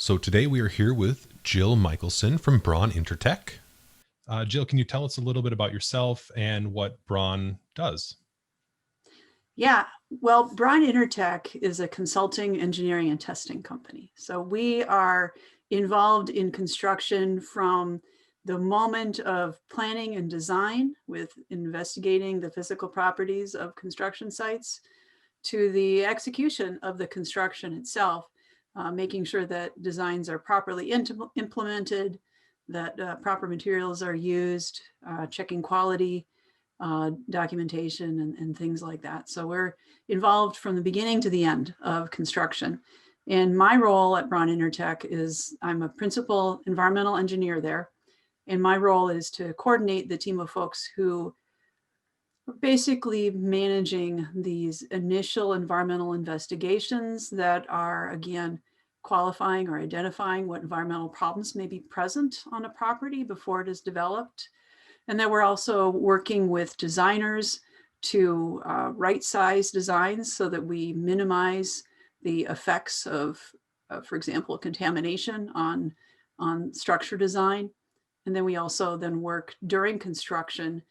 So today we are here with Jill Mickelson from Braun Intertec. Jill, can you tell us a little bit about yourself and what Braun does? Yeah, well, Braun Intertec is a consulting, engineering, and testing company. So we are involved in construction from the moment of planning and design with investigating the physical properties of construction sites to the execution of the construction itself, making sure that designs are properly implemented, that proper materials are used, checking quality, documentation and things like that. So we're involved from the beginning to the end of construction. And my role at Braun Intertec is I'm a principal environmental engineer there. And my role is to coordinate the team of folks who are basically managing these initial environmental investigations that are, again, qualifying or identifying what environmental problems may be present on a property before it is developed. And then we're also working with designers to right size designs so that we minimize the effects of, for example, contamination on structure design. And then we also then work during construction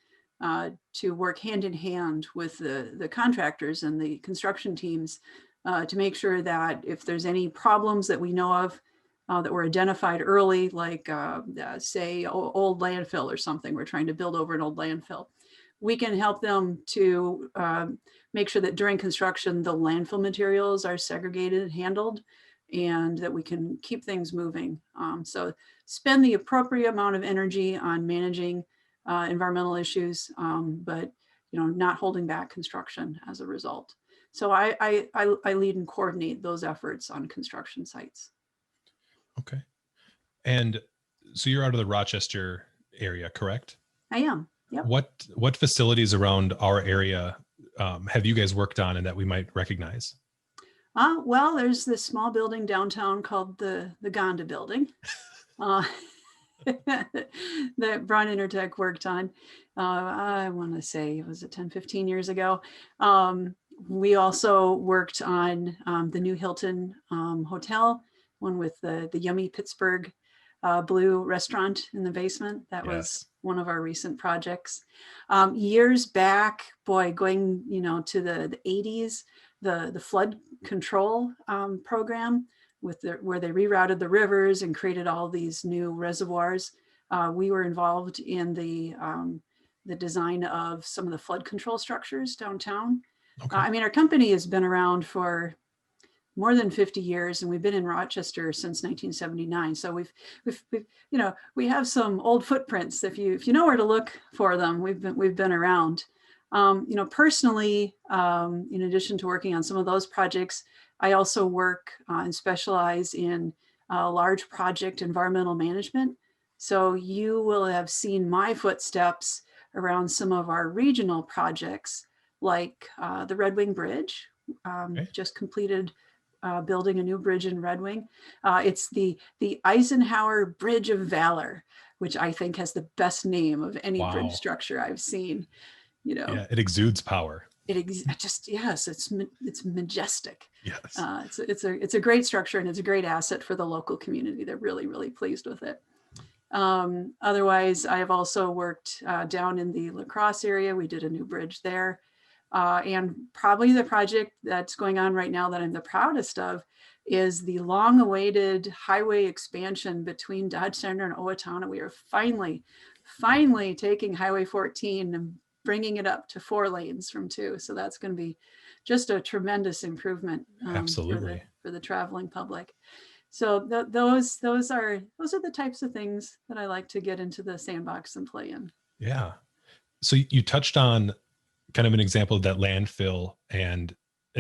to work hand in hand with the contractors and the construction teams to make sure that if there's any problems that we know of that were identified early, like say old landfill or something, we're trying to build over an old landfill, we can help them to make sure that during construction, the landfill materials are segregated and handled and that we can keep things moving. So spend the appropriate amount of energy on managing environmental issues, but not holding back construction as a result. So I lead and coordinate those efforts on construction sites. Okay. And so you're out of the Rochester area, correct? I am. Yep. What facilities around our area have you guys worked on and that we might recognize? Well, there's this small building downtown called the Gonda building uh, that Braun Intertech worked on. I want to say, was it 10, 15 years ago? We also worked on the new Hilton Hotel, one with the yummy Pittsburgh blue restaurant in the basement. That was one of our recent projects. Years back, boy, going to the 80s, the flood control program where they rerouted the rivers and created all these new reservoirs. We were involved in the design of some of the flood control structures downtown. Okay. I mean, our company has been around for more than 50 years, and we've been in Rochester since 1979. So we have some old footprints. If you know where to look for them, we've been around. Personally, in addition to working on some of those projects, I also work and specialize in large project environmental management. So you will have seen my footsteps around some of our regional projects, like the Red Wing Bridge, Okay. just completed building a new bridge in Red Wing. It's the Eisenhower Bridge of Valor, which I think has the best name of any bridge Wow. structure I've seen. Yeah, it exudes power. Yes, it's majestic. Yes. It's a great structure, and it's a great asset for the local community. They're really pleased with it. Otherwise, I have also worked down in the La Crosse area. We did a new bridge there. And probably the project that's going on right now that I'm the proudest of is the long-awaited highway expansion between Dodge Center and Owatonna. We are finally taking Highway 14 and bringing it up to 4 lanes from 2. So that's going to be just a tremendous improvement Absolutely. for the traveling public. So those are the types of things that I like to get into the sandbox and play in. Yeah. So you touched on kind of an example of that landfill and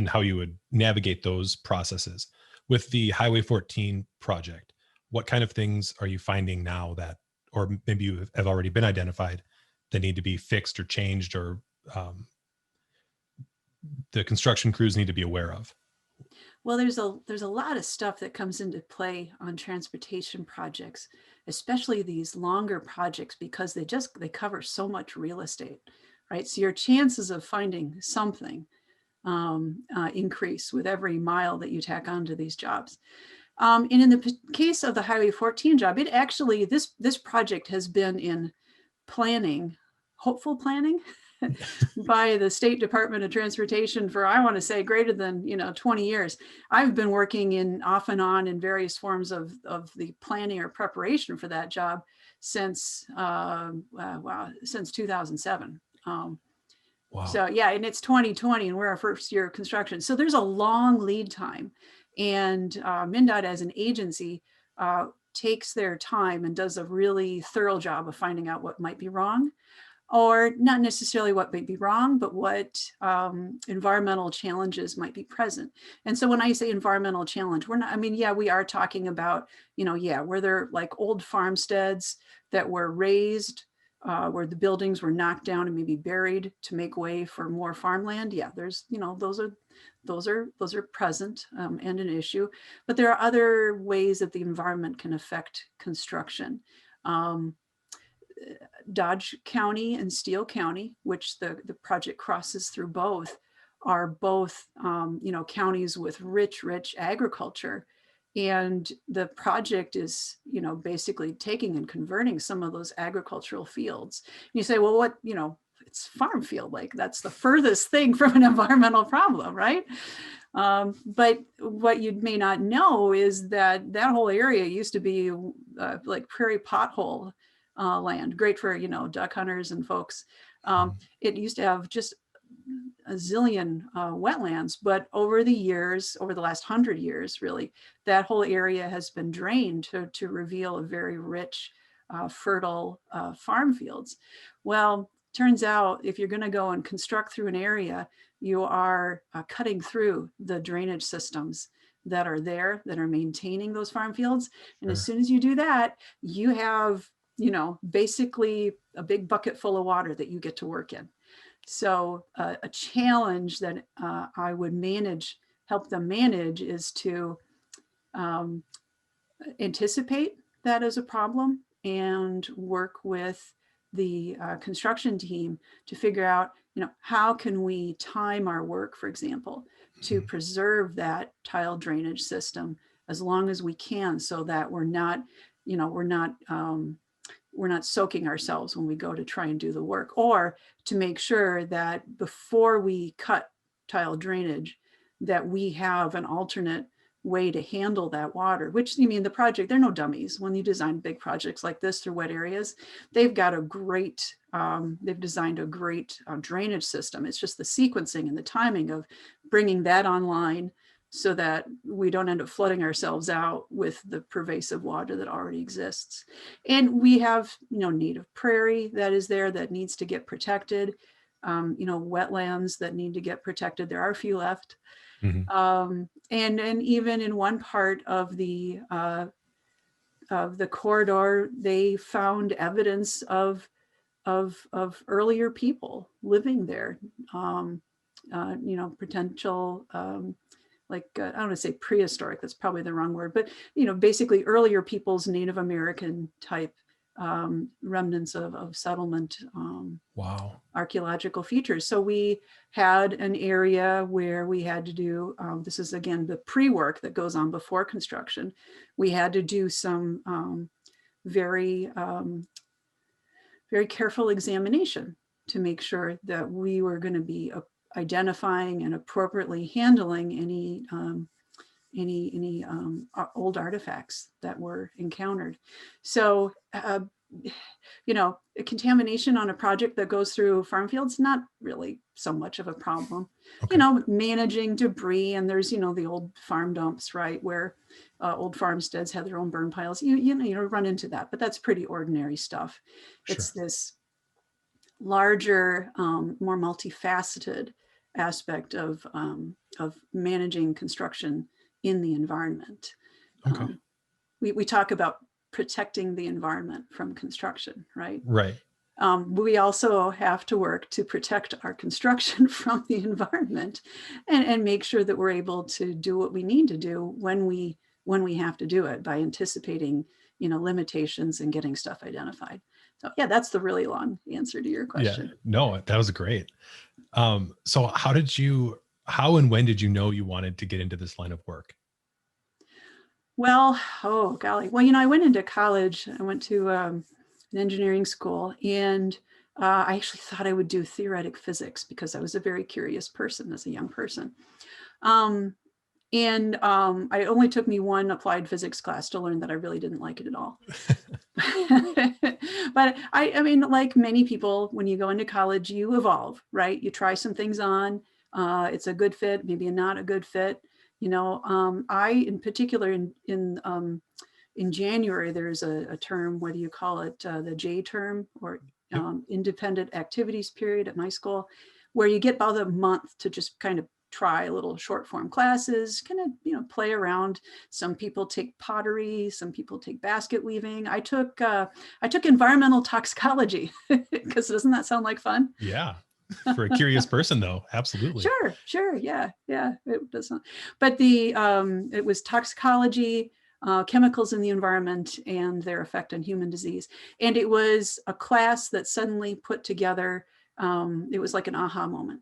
how you would navigate those processes. With the Highway 14 project, what kind of things are you finding now that, or maybe you have already been identified, that need to be fixed or changed, or the construction crews need to be aware of? Well, there's a lot of stuff that comes into play on transportation projects, especially these longer projects, because they cover so much real estate, right? So your chances of finding something increase with every mile that you tack onto these jobs. And in the case of the Highway 14 job, it actually, this project has been in planning, hopeful planning by the State Department of Transportation for, I want to say, greater than 20 years. I've been working in off and on in various forms of the planning or preparation for that job since since 2007. Wow. So yeah, and it's 2020 and we're our first year of construction. So there's a long lead time. And MnDOT as an agency takes their time and does a really thorough job of finding out what might be wrong, or not necessarily what might be wrong, but what environmental challenges might be present. And so when I say environmental challenge, we're not, I mean, yeah, we are talking about, where they're like old farmsteads that were raised, where the buildings were knocked down and maybe buried to make way for more farmland. Yeah, there's, those are present and an issue, but there are other ways that the environment can affect construction. Dodge County and Steele County, which the project crosses through both, are both counties with rich agriculture. And the project is, basically taking and converting some of those agricultural fields. And you say, well, what, it's farm field, like that's the furthest thing from an environmental problem, right? But what you may not know is that that whole area used to be like prairie pothole land, great for, duck hunters and folks. It used to have just a zillion wetlands, but over the years, over the last 100 years, really, that whole area has been drained to reveal a very rich, fertile farm fields. Well, turns out if you're going to go and construct through an area, you are cutting through the drainage systems that are there, that are maintaining those farm fields. And Sure. as soon as you do that, you have, basically a big bucket full of water that you get to work in. So a challenge that I would help them manage, is to anticipate that as a problem and work with the construction team to figure out, how can we time our work, for example, to preserve that tile drainage system as long as we can, so that we're not soaking ourselves when we go to try and do the work, or to make sure that before we cut tile drainage, that we have an alternate way to handle that water, which, the project, they're no dummies. When you design big projects like this through wet areas, they've got a great, they've designed a great drainage system. It's just the sequencing and the timing of bringing that online so that we don't end up flooding ourselves out with the pervasive water that already exists. And we have, native prairie that is there that needs to get protected, wetlands that need to get protected. There are a few left. And even in one part of the corridor, they found evidence of earlier people living there, potential, I don't want to say prehistoric, that's probably the wrong word, but, basically earlier people's Native American type remnants of settlement, Wow. archaeological features. So we had an area where we had to do, this is again, the pre-work that goes on before construction. We had to do some very careful examination to make sure that we were going to be identifying and appropriately handling any old artifacts that were encountered. So, contamination on a project that goes through farm fields, not really so much of a problem. Okay. Managing debris, and there's, the old farm dumps, right, where old farmsteads have their own burn piles. You run into that, but that's pretty ordinary stuff. Sure. It's this larger, more multifaceted aspect of managing construction in the environment. Okay. We talk about protecting the environment from construction, right? Right. We also have to work to protect our construction from the environment, and make sure that we're able to do what we need to do when we have to do it, by anticipating, limitations and getting stuff identified. So yeah, that's the really long answer to your question. Yeah, no, that was great. So how and when did you know you wanted to get into this line of work? Well, oh golly. Well, I went into college. I went to an engineering school, and I actually thought I would do theoretic physics because I was a very curious person as a young person. Um, and it only took me one applied physics class to learn that I really didn't like it at all. But I mean, like many people, when you go into college, you evolve, right? You try some things on. It's a good fit, maybe not a good fit. I in particular in January, there's a term, whether you call it the J term or Yep. independent activities period at my school, where you get about a month to just kind of try little short form classes, kind of, play around. Some people take pottery, some people take basket weaving. I took environmental toxicology because doesn't that sound like fun? Yeah. For a curious person, though, absolutely. Sure, yeah, it doesn't. But it was toxicology, chemicals in the environment, and their effect on human disease. And it was a class that suddenly put together. It was like an aha moment.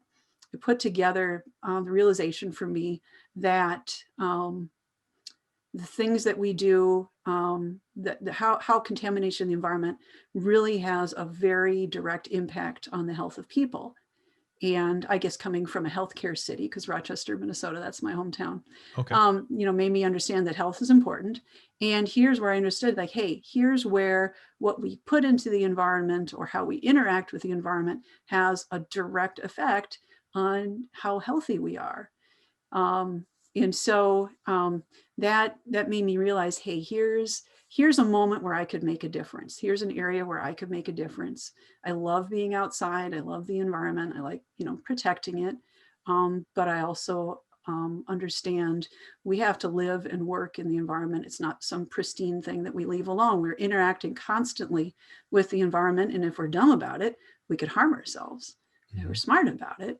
It put together the realization for me that the things that we do, how contamination in the environment really has a very direct impact on the health of people. And I guess coming from a healthcare city, because Rochester, Minnesota, that's my hometown, Okay. made me understand that health is important. And here's where I understood, like, hey, here's where what we put into the environment or how we interact with the environment has a direct effect on how healthy we are. And so that made me realize, hey, here's a moment where I could make a difference. Here's an area where I could make a difference. I love being outside. I love the environment. I like, protecting it. But I also understand we have to live and work in the environment. It's not some pristine thing that we leave alone. We're interacting constantly with the environment. And if we're dumb about it, we could harm ourselves. If we're smart about it,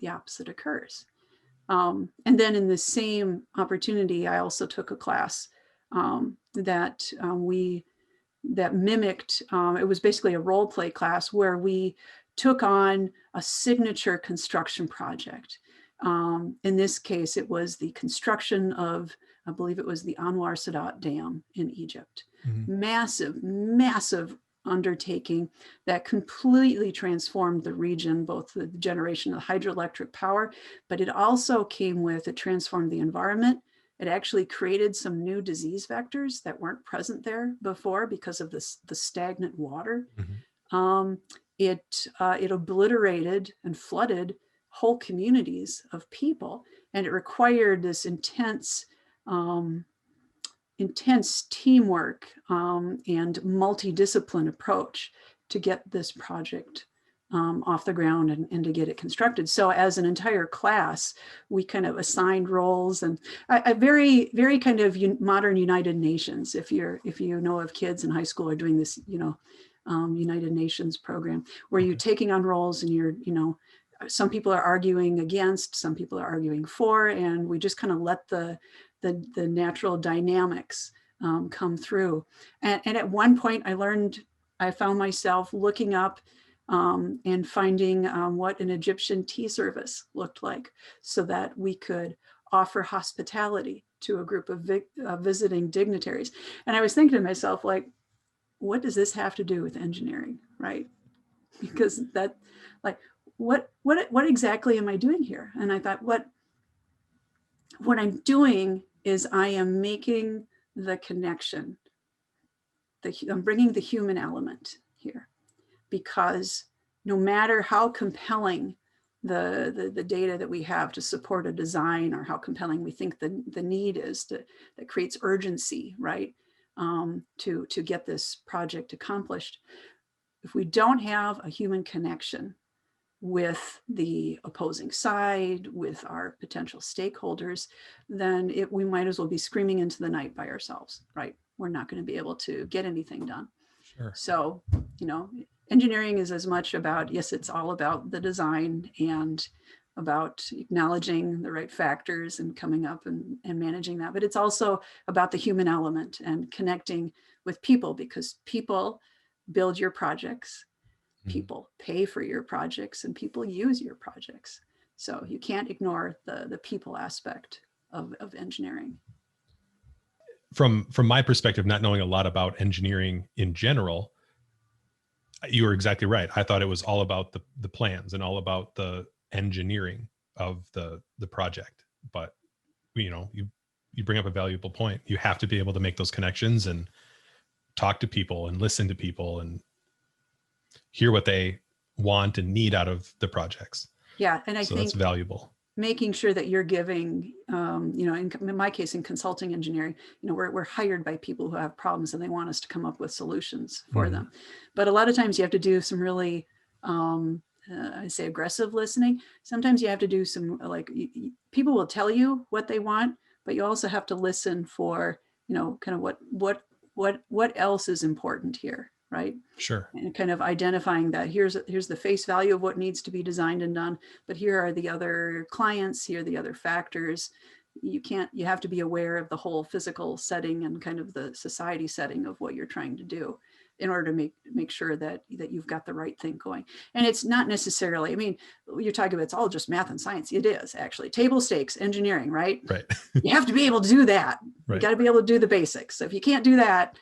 the opposite occurs. And then in the same opportunity, I also took a class that mimicked. It was basically a role play class where we took on a signature construction project. In this case, it was the construction of, I believe it was the Anwar Sadat Dam in Egypt. Mm-hmm. Massive undertaking that completely transformed the region, both the generation of hydroelectric power, but it also came with, it transformed the environment. It actually created some new disease vectors that weren't present there before because of the stagnant water. Mm-hmm. It obliterated and flooded whole communities of people, and it required this intense teamwork and multidiscipline approach to get this project off the ground and to get it constructed. So as an entire class, we kind of assigned roles, and a very, very kind of modern United Nations. If you know of kids in high school are doing this, United Nations program where you're taking on roles and you're, some people are arguing against, some people are arguing for, and we just kind of let the natural dynamics come through. And at one point I found myself looking up and finding what an Egyptian tea service looked like so that we could offer hospitality to a group of visiting dignitaries. And I was thinking to myself, like, what does this have to do with engineering, right? Because that, like, what exactly am I doing here? And I thought, what I'm doing is I am making the connection. I'm bringing the human element here, because no matter how compelling the data that we have to support a design, or how compelling we think the need is, that creates urgency, right, to get this project accomplished. If we don't have a human connection with the opposing side, with our potential stakeholders, then we might as well be screaming into the night by ourselves, right? We're not going to be able to get anything done. Sure. So, engineering is as much about, yes, it's all about the design and about acknowledging the right factors and coming up and managing that. But it's also about the human element and connecting with people, because people build your projects, people pay for your projects, and people use your projects. So you can't ignore the people aspect of engineering. from my perspective, not knowing a lot about engineering in general, you were exactly right. I thought it was all about the plans and all about the engineering of the project. But you bring up a valuable point. You have to be able to make those connections and talk to people and listen to people and hear what they want and need out of the projects. Yeah, and I So that's think valuable. making sure that you're giving, in my case, in consulting engineering, we're hired by people who have problems and they want us to come up with solutions for them. But a lot of times you have to do some really, I say aggressive listening. Sometimes you have to do some people will tell you what they want, but you also have to listen for, kind of what else is important here, right? Sure. And kind of identifying that here's the face value of what needs to be designed and done, but here are the other clients, here are the other factors. You have to be aware of the whole physical setting and kind of the society setting of what you're trying to do in order to make sure that you've got the right thing going. And it's not necessarily, I mean, you're talking about it's all just math and science. It is actually table stakes engineering, right? Right. You have to be able to do that. Right. You got to be able to do the basics. So if you can't do that,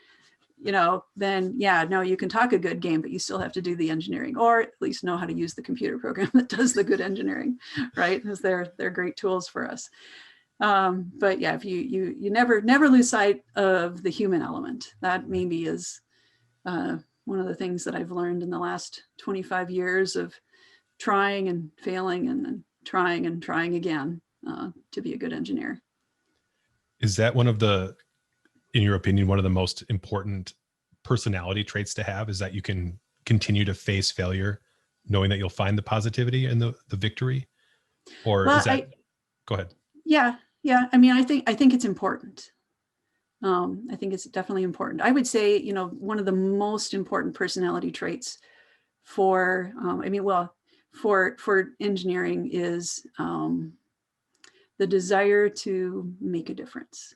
then you can talk a good game, but you still have to do the engineering, or at least know how to use the computer program that does the good engineering, right? Because they're great tools for us. But yeah, if you never lose sight of the human element. That maybe is one of the things that I've learned in the last 25 years of trying and failing and then trying and trying again to be a good engineer. Is that in your opinion, one of the most important personality traits to have, is that you can continue to face failure knowing that you'll find the positivity and the victory? Or is that, go ahead. Yeah. I mean, I think it's important. I think it's definitely important. I would say, one of the most important personality traits for engineering is the desire to make a difference,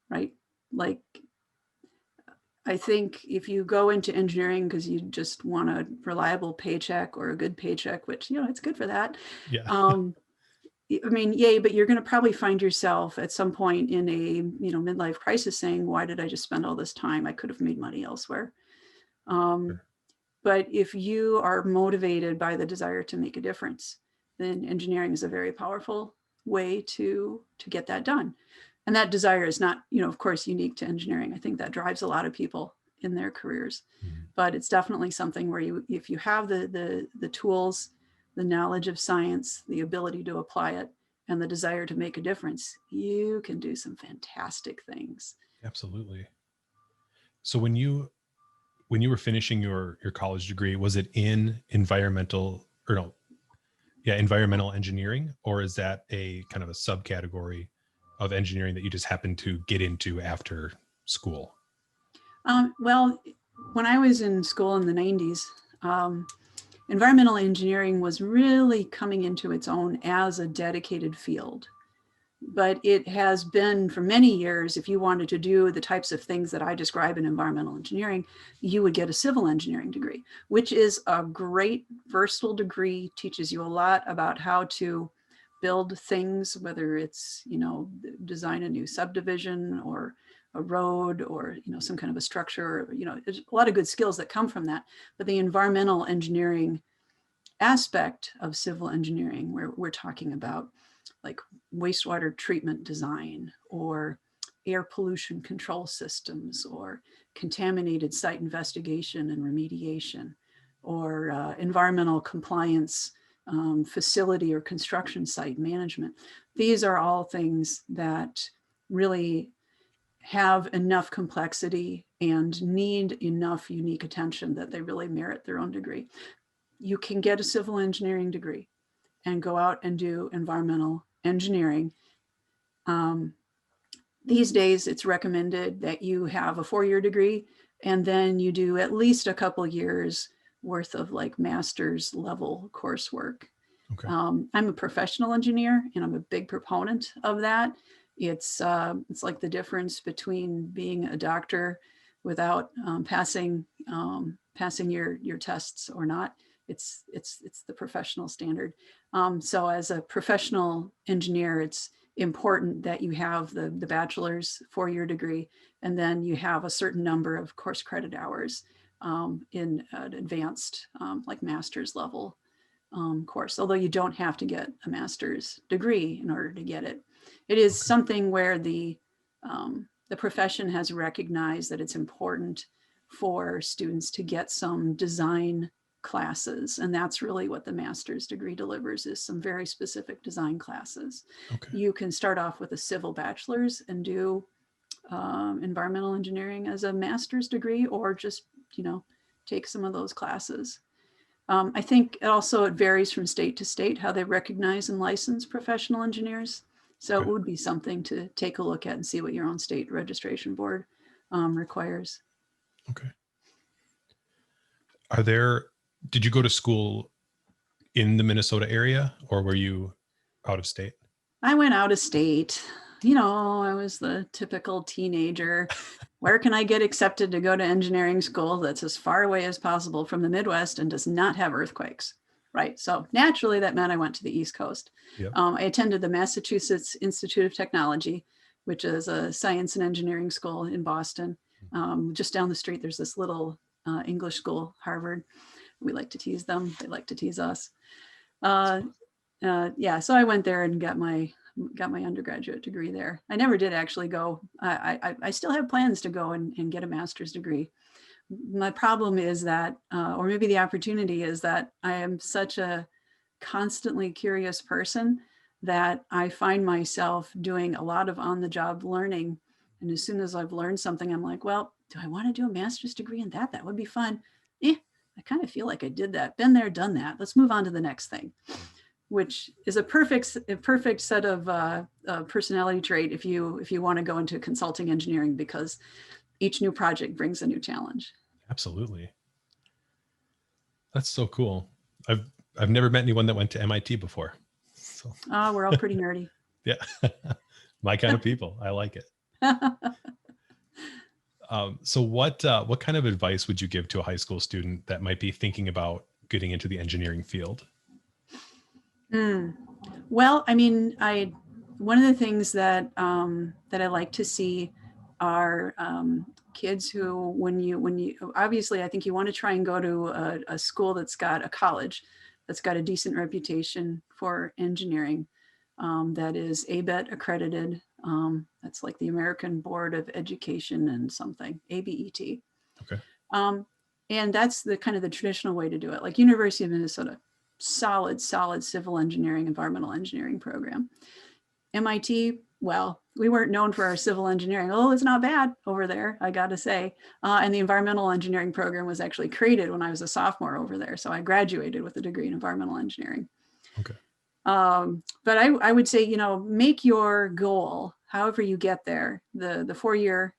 right? Like, I think if you go into engineering because you just want a reliable paycheck or a good paycheck, which, it's good for that. Yeah. I mean, yay, but you're going to probably find yourself at some point in a, midlife crisis saying, why did I just spend all this time? I could have made money elsewhere. Sure. But if you are motivated by the desire to make a difference, then engineering is a very powerful way to get that done. And that desire is not, of course, unique to engineering. I think that drives a lot of people in their careers, but it's definitely something where if you have the tools, the knowledge of science, the ability to apply it, and the desire to make a difference, you can do some fantastic things. Absolutely. So when you were finishing your college degree, was it in environmental engineering, or is that a kind of a subcategory of engineering that you just happened to get into after school? Well, when I was in school in the 90s, environmental engineering was really coming into its own as a dedicated field. But it has been for many years, if you wanted to do the types of things that I describe in environmental engineering, you would get a civil engineering degree, which is a great versatile degree, teaches you a lot about how to build things, whether it's, design a new subdivision or a road or, some kind of a structure, there's a lot of good skills that come from that. But the environmental engineering aspect of civil engineering, where we're talking about like wastewater treatment design or air pollution control systems or contaminated site investigation and remediation or environmental compliance, facility or construction site management. These are all things that really have enough complexity and need enough unique attention that they really merit their own degree. You can get a civil engineering degree and go out and do environmental engineering. These days, it's recommended that you have a 4-year degree and then you do at least a couple years worth of like master's level coursework. Okay. I'm a professional engineer and I'm a big proponent of that. It's like the difference between being a doctor without passing your tests or not. It's the professional standard. So as a professional engineer, it's important that you have the bachelor's 4-year degree, and then you have a certain number of course credit hours in an advanced like master's level course, although you don't have to get a master's degree in order to get it. It is Okay. something where the profession has recognized that it's important for students to get some design classes, and that's really what the master's degree delivers, is some very specific design classes. Okay. You can start off with a civil bachelor's and do environmental engineering as a master's degree, or just take some of those classes. I think also it varies from state to state how they recognize and license professional engineers. So Okay. it would be something to take a look at and see what your own state registration board requires. Okay. Did you go to school in the Minnesota area, or were you out of state? I went out of state. I was the typical teenager. Where can I get accepted to go to engineering school that's as far away as possible from the Midwest and does not have earthquakes? Right. So naturally, that meant I went to the East Coast. Yep. I attended the Massachusetts Institute of Technology, which is a science and engineering school in Boston. Just down the street, there's this little English school, Harvard. We like to tease them. They like to tease us. Yeah, so I went there and got my undergraduate degree there. I never did actually go. I still have plans to go and get a master's degree. My problem is that, or maybe the opportunity is that I am such a constantly curious person that I find myself doing a lot of on-the-job learning. And as soon as I've learned something, I'm like, well, do I want to do a master's degree in that? That would be fun. I kind of feel like I did that. Been there, done that. Let's move on to the next thing, which is a perfect set of personality trait if you want to go into consulting engineering, because each new project brings a new challenge. Absolutely. That's so cool. I've never met anyone that went to MIT before. So We're all pretty nerdy. yeah, my kind of people. I like it. So what kind of advice would you give to a high school student that might be thinking about getting into the engineering field? Well, I mean, one of the things that that I like to see are kids who, when you obviously, I think you want to try and go to a school that's got a college that's got a decent reputation for engineering, that is ABET accredited. That's like the American Board of Education and something, ABET. Okay. And that's the kind of the traditional way to do it. Like University of Minnesota, solid civil engineering, environmental engineering program. MIT, well, we weren't known for our civil engineering. Oh, it's not bad over there, I got to say. And the environmental engineering program was actually created when I was a sophomore over there. So I graduated with a degree in environmental engineering. Okay. But I would say, make your goal, however you get there, the 4-year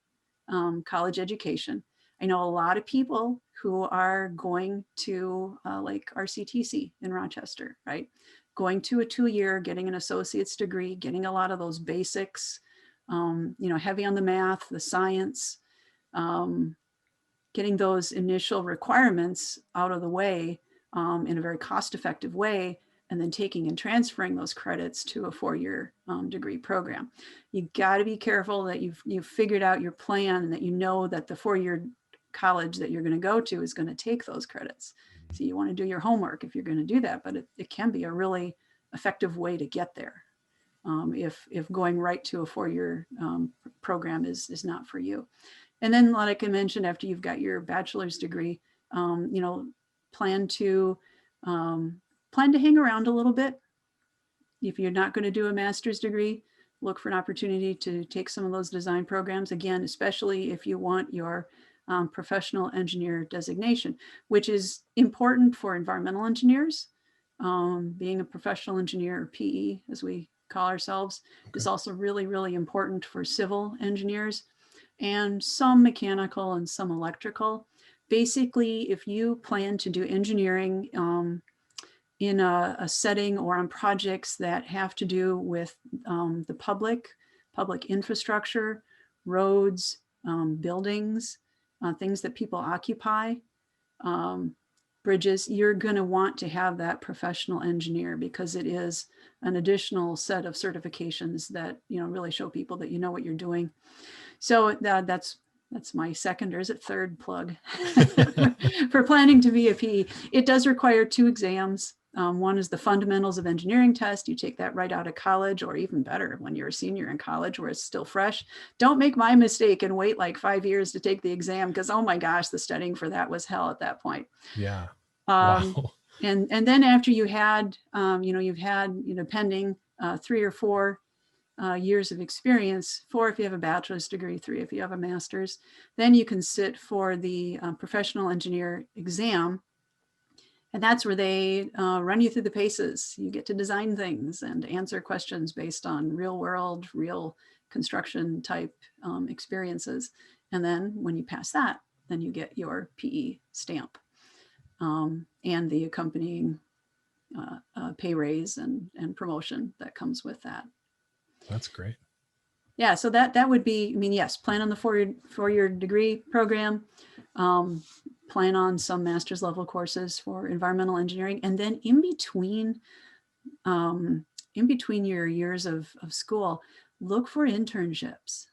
college education. I know a lot of people who are going to like RCTC in Rochester, right? Going to a 2-year, getting an associate's degree, getting a lot of those basics, heavy on the math, the science, getting those initial requirements out of the way in a very cost-effective way, and then taking and transferring those credits to a 4-year degree program. You got to be careful that you've figured out your plan and that you know that the 4-year college that you're going to go to is going to take those credits. So you want to do your homework if you're going to do that, but it can be a really effective way to get there if going right to a 4-year program is not for you. And then, like I mentioned, after you've got your bachelor's degree, plan to hang around a little bit. If you're not going to do a master's degree, look for an opportunity to take some of those design programs, again, especially if you want your professional engineer designation, which is important for environmental engineers. Being a professional engineer, or PE, as we call ourselves, is also really, really important for civil engineers, and some mechanical and some electrical. Basically, if you plan to do engineering in a setting or on projects that have to do with the public infrastructure, roads, buildings, things that people occupy, bridges, you're going to want to have that professional engineer, because it is an additional set of certifications that, really show people that you know what you're doing. So that's my second, or is it third plug for planning to be a PE. It does require 2 exams. One is the fundamentals of engineering test. You take that right out of college, or even better, when you're a senior in college where it's still fresh. Don't make my mistake and wait like 5 years to take the exam, because oh my gosh, the studying for that was hell at that point. Yeah. Wow. And then after you had, you've had, pending 3 or 4 years of experience, 4 if you have a bachelor's degree, 3 if you have a master's, then you can sit for the professional engineer exam. And that's where they run you through the paces. You get to design things and answer questions based on real world, real construction type experiences. And then when you pass that, then you get your PE stamp and the accompanying pay raise and promotion that comes with that. That's great. Yeah, so that would be, yes, plan on the four-year degree program, plan on some master's level courses for environmental engineering, and then in between your years of school, look for internships.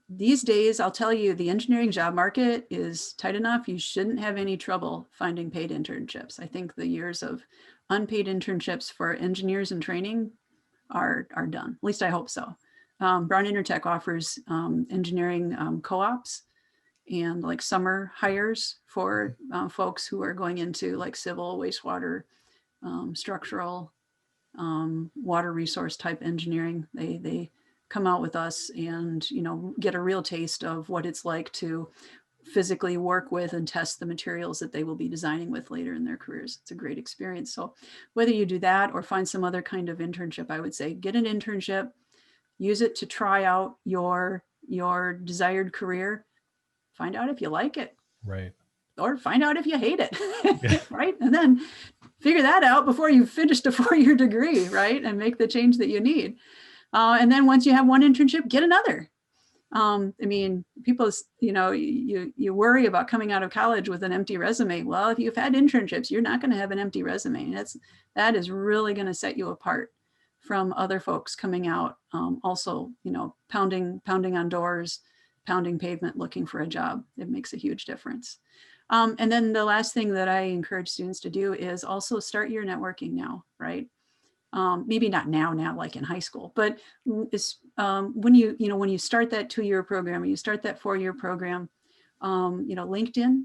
These days, I'll tell you, the engineering job market is tight enough. You shouldn't have any trouble finding paid internships. I think the years of unpaid internships for engineers in training are done. At least I hope so. Braun Intertec offers engineering co-ops and like summer hires for folks who are going into like civil, wastewater, structural, water resource type engineering. They come out with us and get a real taste of what it's like to physically work with and test the materials that they will be designing with later in their careers. It's a great experience. So whether you do that or find some other kind of internship, I would say get an internship, use it to try out your desired career, find out if you like it. Right. Or find out if you hate it. Yeah. Right. And then figure that out before you've finished a 4-year degree, right? And make the change that you need. And then once you have one internship, get another. People, you worry about coming out of college with an empty resume. Well, if you've had internships, you're not going to have an empty resume. And that is really going to set you apart from other folks coming out. Also, pounding on doors, pounding pavement, looking for a job. It makes a huge difference. And then the last thing that I encourage students to do is also start your networking now, right? Maybe not now like in high school, but it's when you start that 2-year program or you start that 4-year program, LinkedIn.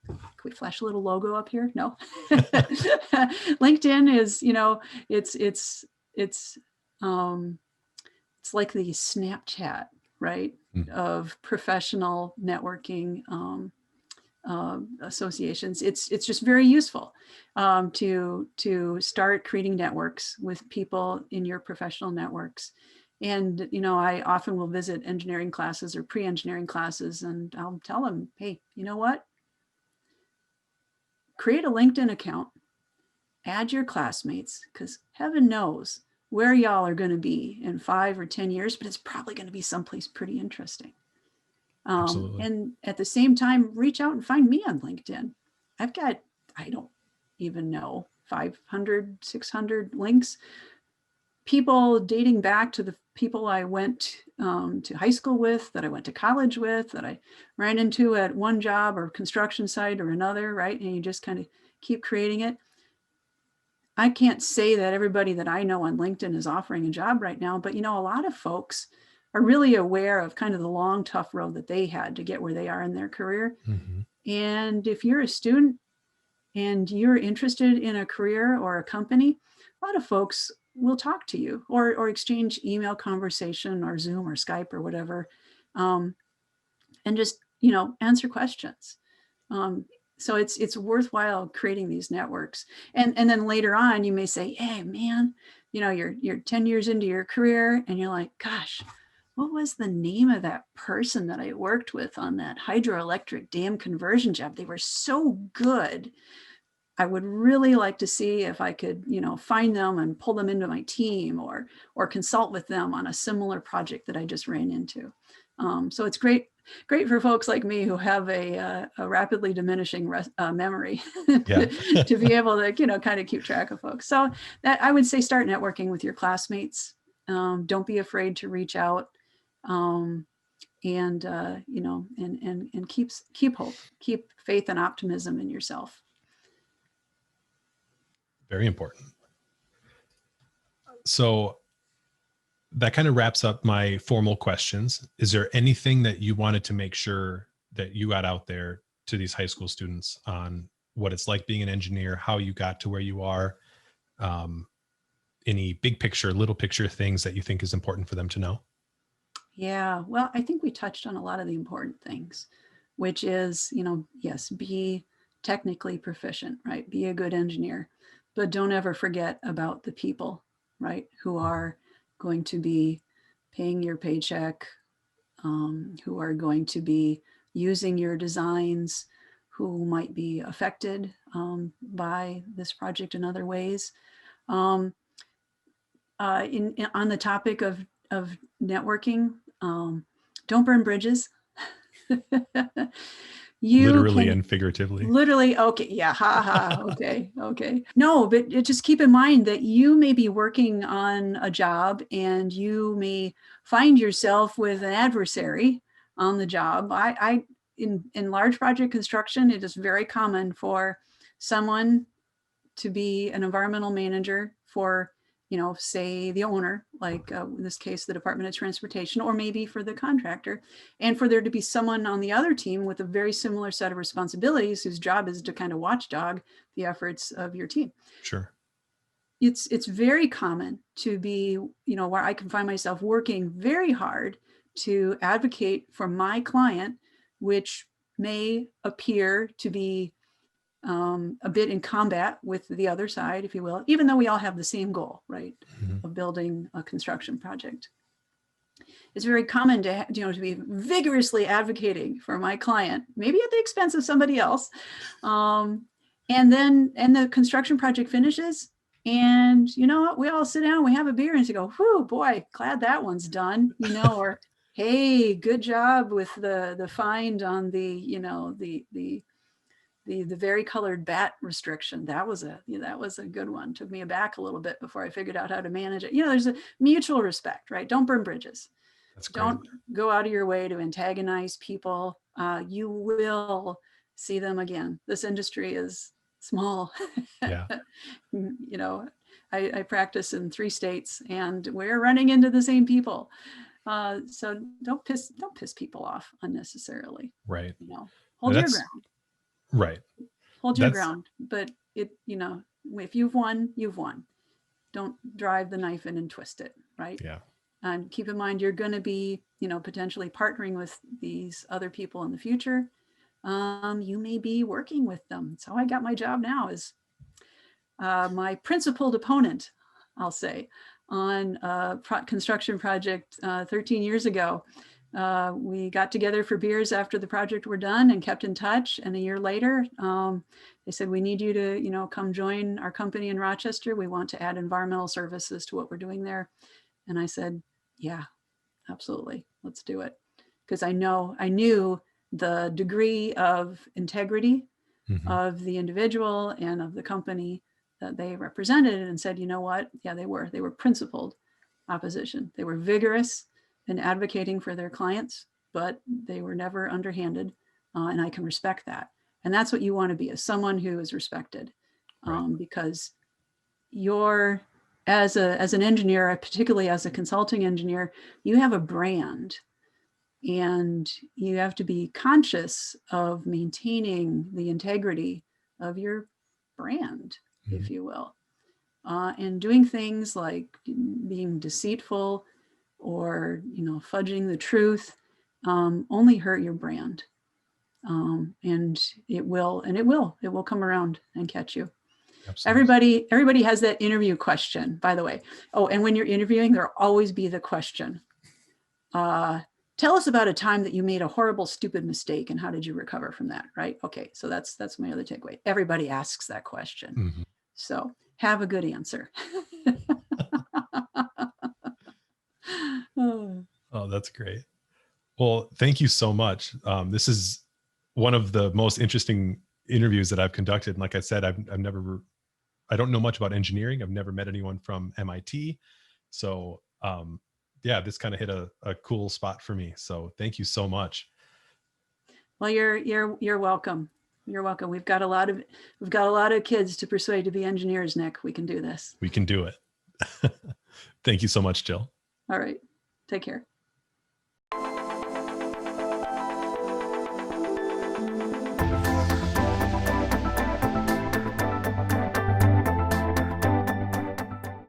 Can we flash a little logo up here? No. LinkedIn is, it's like the Snapchat, right? Of professional networking associations. It's just very useful to start creating networks with people in your professional networks. And, I often will visit engineering classes or pre-engineering classes, and I'll tell them, hey, you know what? Create a LinkedIn account, add your classmates, because heaven knows where y'all are going to be in 5 or 10 years, but it's probably going to be someplace pretty interesting. And at the same time, reach out and find me on LinkedIn. I've got, I don't even know, 500, 600 links. People dating back to the people I went to high school with, that I went to college with, that I ran into at one job or construction site or another, right? And you just kind of keep creating it. I can't say that everybody that I know on LinkedIn is offering a job right now, but a lot of folks are really aware of kind of the long, tough road that they had to get where they are in their career. Mm-hmm. And if you're a student and you're interested in a career or a company, a lot of folks will talk to you or exchange email conversation or Zoom or Skype or whatever, and just, answer questions. So it's worthwhile creating these networks. And then later on, you may say, hey, man, you're 10 years into your career and you're like, gosh, what was the name of that person that I worked with on that hydroelectric dam conversion job? They were so good. I would really like to see if I could, find them and pull them into my team or consult with them on a similar project that I just ran into. So it's great great for folks like me who have a rapidly diminishing memory Yeah. to be able to, kind of keep track of folks. So that I would say start networking with your classmates. Don't be afraid to reach out. And keep hope, keep faith and optimism in yourself. Very important. So that kind of wraps up my formal questions. Is there anything that you wanted to make sure that you got out there to these high school students on what it's like being an engineer, how you got to where you are, any big picture, little picture things that you think is important for them to know? Yeah, well, I think we touched on a lot of the important things, which is, yes, be technically proficient, right? Be a good engineer, but don't ever forget about the people, right? Who are going to be paying your paycheck, who are going to be using your designs, who might be affected by this project in other ways. On the topic of networking, don't burn bridges. Literally and figuratively. Literally, okay, yeah, okay. No, but just keep in mind that you may be working on a job and you may find yourself with an adversary on the job. In large project construction, it is very common for someone to be an environmental manager for, say the owner, like in this case, the Department of Transportation, or maybe for the contractor, and for there to be someone on the other team with a very similar set of responsibilities whose job is to kind of watchdog the efforts of your team. Sure. It's very common to be, where I can find myself working very hard to advocate for my client, which may appear to be a bit in combat with the other side, if you will, even though we all have the same goal, right, of building a construction project. It's very common to, to be vigorously advocating for my client, maybe at the expense of somebody else. And the construction project finishes, and we all sit down, we have a beer, and to go, whew, boy, glad that one's done, or hey, good job with the find on the varicolored bat restriction. That was a good one. Took me aback a little bit before I figured out how to manage it. There's a mutual respect, right? Don't burn bridges. That's great. Don't go out of your way to antagonize people. You will see them again. This industry is small. Yeah. I practice in 3 states, and we're running into the same people. So don't piss people off unnecessarily. Right. Hold your ground. Right. Hold your ground, but if you've won, you've won. Don't drive the knife in and twist it, right? Yeah. And keep in mind, you're going to be, potentially partnering with these other people in the future. You may be working with them. So I got my job now as my principal opponent, I'll say, on a construction project 13 years ago. We got together for beers after the project were done and kept in touch. And a year later, they said, we need you to, come join our company in Rochester. We want to add environmental services to what we're doing there. And I said, yeah, absolutely. Let's do it. Because I knew the degree of integrity of the individual and of the company that they represented, and said, you know what? Yeah, they were principled opposition. They were vigorous in advocating for their clients, but they were never underhanded. And I can respect that. And that's what you want to be, as someone who is respected, because you're, as an engineer, particularly as a consulting engineer, you have a brand, and you have to be conscious of maintaining the integrity of your brand, if you will, and doing things like being deceitful or fudging the truth only hurt your brand, and it will come around and catch you. Absolutely. Everybody has that interview question, by the way. Oh, and when you're interviewing, there'll always be the question, tell us about a time that you made a horrible, stupid mistake, and how did you recover from that? Right? Okay, so that's my other takeaway. Everybody asks that question. So have a good answer. Oh, that's great. Well, thank you so much. This is one of the most interesting interviews that I've conducted. And like I said, I don't know much about engineering. I've never met anyone from MIT. So yeah, this kind of hit a cool spot for me. So thank you so much. Well, you're welcome. You're welcome. We've got a lot of kids to persuade to be engineers, Nick. We can do this. We can do it. Thank you so much, Jill. All right. Take care.